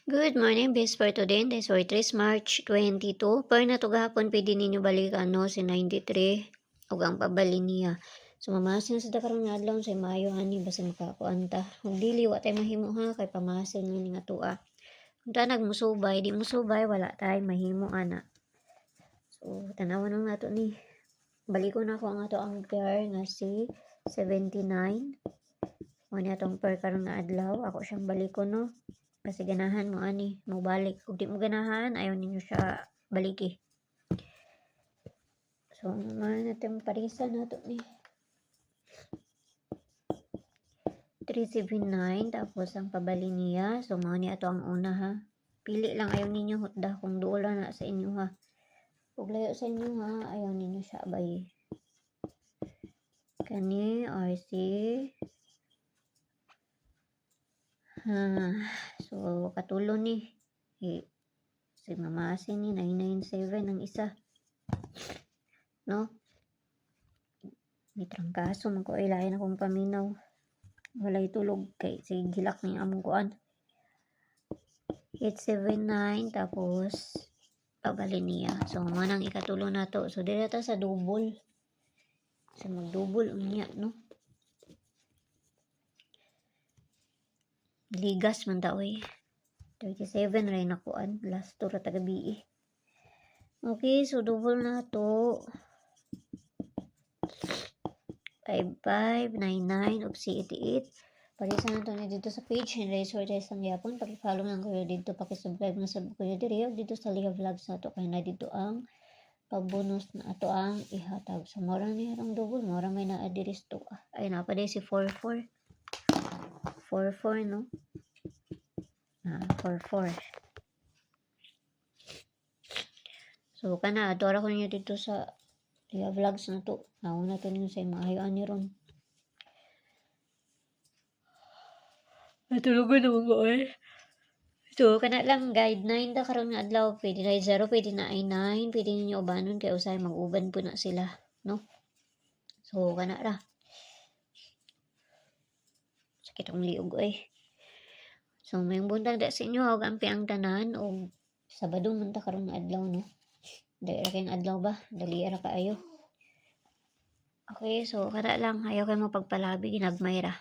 Good morning, best for today. This for 3 March 22. Per na to gahapon pwede ninyo balikan no si 93 ug ang pabalin niya. So mamasin sa karon nga adlaw sa Mayo ani basta makakuanta. Ug dili wa tay mahimo ha kay pamasin ni nga tuwa. Kung tanag musubay, di musubay wala tay mahimo ana. So tanawon lang nato ni. Balikon ako ang ato ang pair nga si 79. Mo ni atong per karon nga adlaw, ako siyang balikon no. Kasi ganahan mo ani, mo balik. Kung di mo ganahan, ayaw ninyo siya baliki. So, naman natin parisan na ito ni 379, tapos ang pabali niya. So, mga ni ato ang una ha. Pili lang ayaw ninyo hutda kung doon na sa inyo ha. Kung layo sa inyo ha, ayaw ninyo siya bay. Kani, RC. So, katulo ni. Si mamasin ni 997 ang isa. No? Mitrangkaso man ko ay lain akong paminaw. Walay tulog kay sige gilak ni among kuan. 879 tapos pabalin niya. So manang ikatulo na to. So dili ta sa double. So mag-double unya no. Ligas man ta oy. 37 ray na kuan. Last to ra tagabi. Okay, so double na to. 5599 ug 88. Parisan na to na dito sa page Henry Sortes ang yapon. Paki-follow lang kayo dito, paki-subscribe na sab kayo diri ug dito sa Liga Vlogs na to kay na dito ang pagbonus na ato ang ihatag. So mora ni harang double, mora may naa diri to. Ay na pa si 44. 44 no. 44. So kana adora ko niyo dito sa Liga Vlogs na to. Nauna to niyo sa maayoan ni ron. Natulugan naman ko eh. So, kana lang guide 9 da karon nga adlaw, pwede na 0, pwede na ay 9, pwede ninyo ubanon kay usay mag-uban po na sila, no? So, kana ra. Sakit ang liog eh. So, may buntag da sa inyo, og ampi ang tanan, og Sabado man ta karon nga adlaw, no? Dali ra kayong adlaw ba? Dali ra kaayo. Okay, so kana lang, ayaw kayo mapagpalabi, ginagmay ra.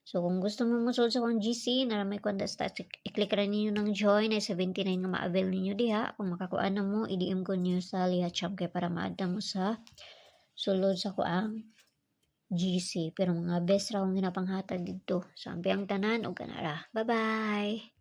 So, kung gusto mo musod sa kong GC, naramay ko ang stats, i-click rin ninyo ng join, ay 79 nga ma-avail ninyo diha. Kung makakuan na mo, i-DM ko niyo sa Liha Champ kay para maadda mo sa sulod sa kuang GC. Pero mga best ra akong ginapanghatag dito. So, ang tanan o ganara. Bye-bye!